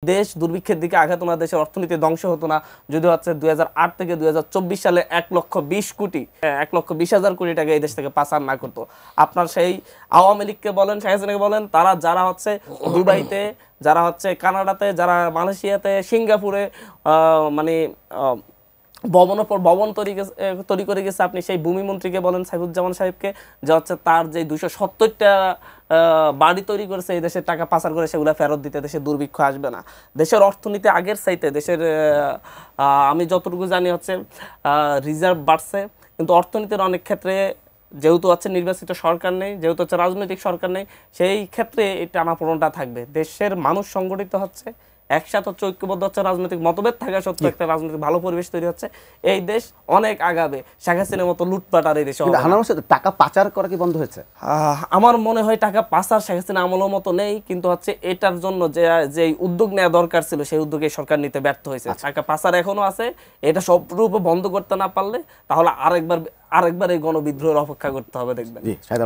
দেশ দুর্ভিক্ষের দিকে আঘাত না, দেশের অর্থনীতি ধ্বংস হতো না যদি হচ্ছে 2008 থেকে 2024 সালে 1,20,20,000 কোটি টাকা এই দেশ থেকে পাচার না করতো। আপনার সেই আওয়ামী লীগকে বলেন, শেখ হাসিনাকে বলেন, তারা যারা হচ্ছে দুবাইতে, যারা হচ্ছে কানাডাতে, যারা মালয়েশিয়াতে, সিঙ্গাপুরে মানে ভবনের পর ভবন তৈরি করে গেছে। আপনি সেই ভূমিমন্ত্রীকে বলেন, সাইফুজ্জামান সাহেবকে, যে হচ্ছে তার যে 270টা বাড়ি তৈরি করেছে এই দেশের টাকা পাচার করে, সেগুলো ফেরত দিতে দেশে দুর্ভিক্ষ আসবে না। দেশের অর্থনীতি আগের চাইতে দেশের আমি যতটুকু জানি হচ্ছে রিজার্ভ বাড়ছে, কিন্তু অর্থনীতির অনেক ক্ষেত্রে যেহেতু হচ্ছে নির্বাচিত সরকার নেই, যেহেতু হচ্ছে রাজনৈতিক সরকার নেই, সেই ক্ষেত্রে এই টানাপোড়েনটা থাকবে। দেশের মানুষ সংগঠিত হচ্ছে, একসাথে হচ্ছে, ঐক্যবদ্ধ হচ্ছে, রাজনৈতিক মতভেদ থাকা সত্ত্বেও একটা রাজনৈতিক ভালো পরিবেশ তৈরি হচ্ছে, এই দেশ অনেক আগাবে। শেখ হাসিনার মতো লুটপাট আর এই দেশে টাকা পাচার করা কি বন্ধ হয়েছে? আমার মনে হয় টাকা পাচার শেখ হাসিনা আমলের মতো নেই, কিন্তু হচ্ছে এটার জন্য যে উদ্যোগ নেওয়া দরকার ছিল সেই উদ্যোগে সরকার নিতে ব্যর্থ হয়েছে। টাকা পাচার এখনো আছে, এটা সব রূপে বন্ধ করতে না পারলে তাহলে আরেকবার এই গণবিদ্রোহের অপেক্ষা করতে হবে, দেখবেন।